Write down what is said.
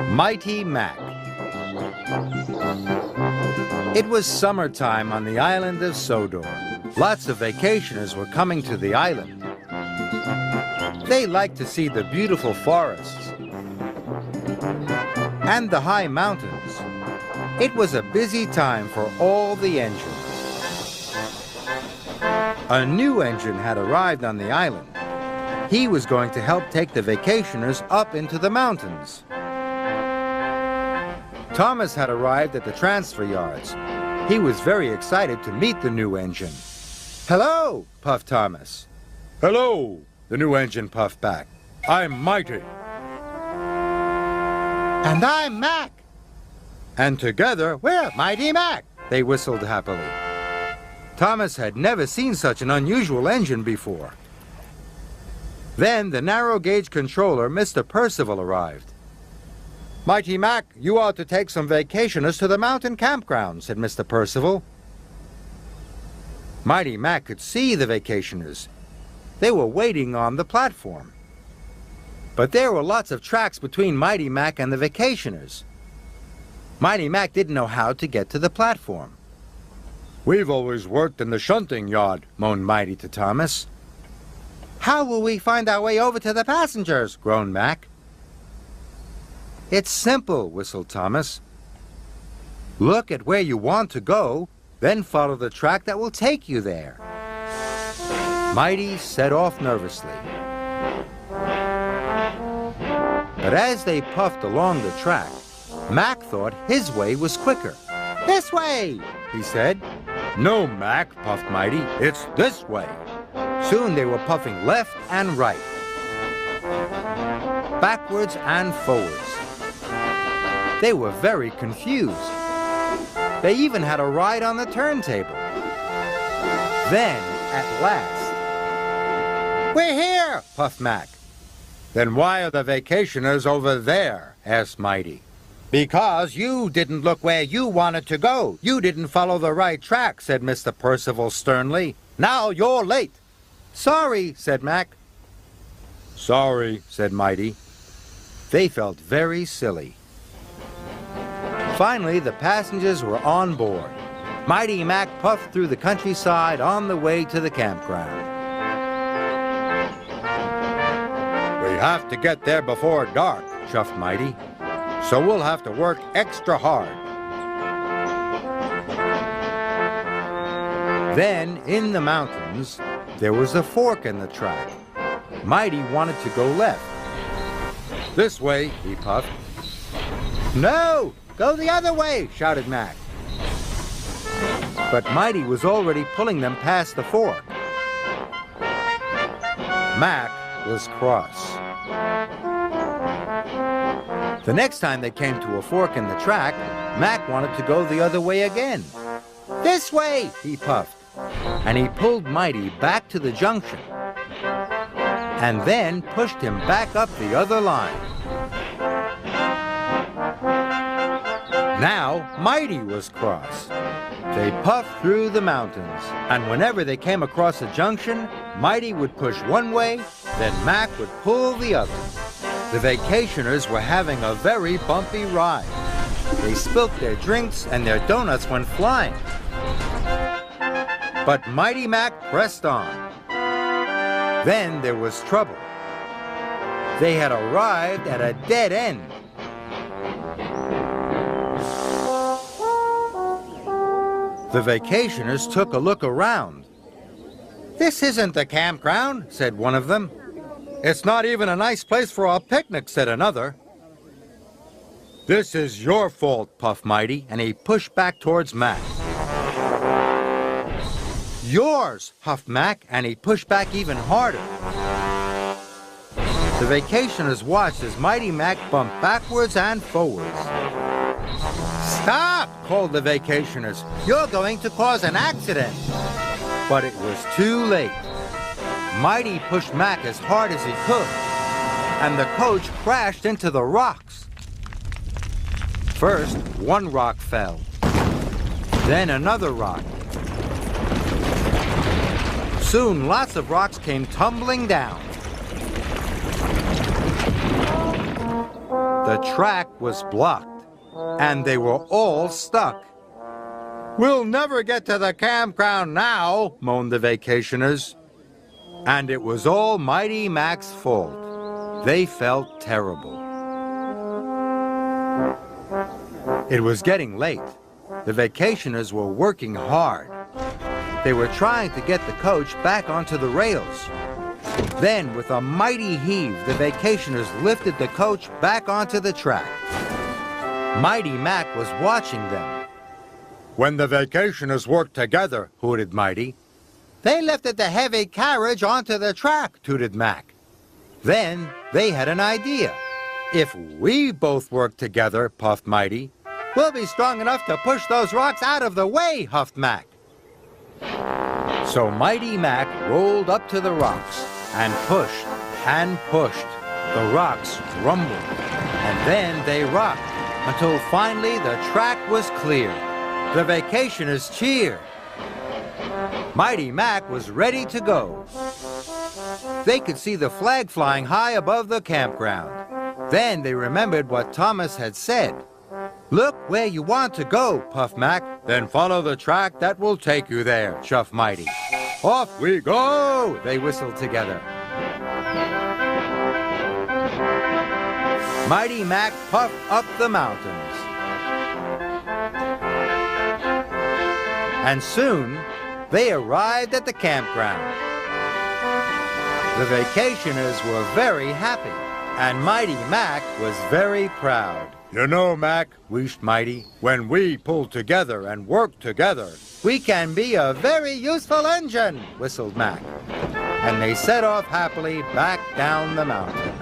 Mighty Mac. It was summertime on the island of Sodor. Lots of vacationers were coming to the island. They liked to see the beautiful forests and the high mountains. It was a busy time for all the engines. A new engine had arrived on the island. He was going to help take the vacationers up into the mountains. Thomas had arrived at the transfer yards. He was very excited to meet the new engine. "Hello," puffed Thomas. "Hello," the new engine puffed back. "I'm Mighty." "And I'm Mac." "And together, we're Mighty Mac," they whistled happily. Thomas had never seen such an unusual engine before. Then the narrow gauge controller, Mr. Percival, arrived. "Mighty Mac, you ought to take some vacationers to the mountain campground," said Mr. Percival. Mighty Mac could see the vacationers. They were waiting on the platform. But there were lots of tracks between Mighty Mac and the vacationers. Mighty Mac didn't know how to get to the platform. "We've always worked in the shunting yard," moaned Mighty to Thomas. "How will we find our way over to the passengers?" groaned Mac. "It's simple," whistled Thomas. "Look at where you want to go, then follow the track that will take you there." Mighty set off nervously. But as they puffed along the track, Mac thought his way was quicker. "This way," he said. "No, Mac," puffed Mighty. "It's this way." Soon they were puffing left and right, backwards and forwards. They were very confused. They even had a ride on the turntable. Then, at last, "We're here," puffed Mac. "Then why are the vacationers over there?" asked Mighty. "Because you didn't look where you wanted to go. You didn't follow the right track," said Mr. Percival sternly. "Now you're late." "Sorry," said Mac. "Sorry," said Mighty. They felt very silly. Finally, the passengers were on board. Mighty Mac puffed through the countryside on the way to the campground. "We have to get there before dark," chuffed Mighty. "So we'll have to work extra hard." Then, in the mountains, there was a fork in the track. Mighty wanted to go left. "This way," he puffed. "No! Go the other way!" shouted Mac. But Mighty was already pulling them past the fork. Mac was cross. The next time they came to a fork in the track, Mac wanted to go the other way again. "This way!" he puffed. And he pulled Mighty back to the junction, and then pushed him back up the other line. Now Mighty was cross. They puffed through the mountains, and whenever they came across a junction, Mighty would push one way, then Mac would pull the other. The vacationers were having a very bumpy ride. They spilt their drinks and their donuts went flying. But Mighty Mac pressed on. Then there was trouble. They had arrived at a dead end. The vacationers took a look around. "This isn't the campground," said one of them. "It's not even a nice place for a picnic," said another. "This is your fault," puffed Mighty, and he pushed back towards Mac. "Yours," huffed Mac, and he pushed back even harder. The vacationers watched as Mighty Mac bumped backwards and forwards. "Stop!" called the vacationers. "You're going to cause an accident." But it was too late. Mighty pushed Mac as hard as he could, and the coach crashed into the rocks. First, one rock fell, then another rock. Soon, lots of rocks came tumbling down. The track was blocked, and they were all stuck. "We'll never get to the campground now," moaned the vacationers. And it was all Mighty Mac's fault. They felt terrible. It was getting late. The vacationers were working hard. They were trying to get the coach back onto the rails. Then, with a mighty heave, the vacationers lifted the coach back onto the track. Mighty Mac was watching them. When the vacationers work together, hooted Mighty. "They lifted the heavy carriage onto the track," tooted Mac. Then they had an idea. "If we both work together," puffed Mighty, "we'll be strong enough to push those rocks out of the way," huffed Mac. So Mighty Mac rolled up to the rocks and pushed and pushed. The rocks rumbled, and then they rocked until finally the track was clear. The vacationers cheered. Mighty Mac was ready to go. They could see the flag flying high above the campground. Then they remembered what Thomas had said. "Look where you want to go," puffed Mac. "Then follow the track that will take you there," chuffed Mighty. "Off we go!" they whistled together. Mighty Mac puffed up the mountains. And soon, they arrived at the campground. The vacationers were very happy, and Mighty Mac was very proud. "You know, Mac," wheezed Mighty, "when we pull together and work together, we can be a very useful engine," whistled Mac. And they set off happily back down the mountain.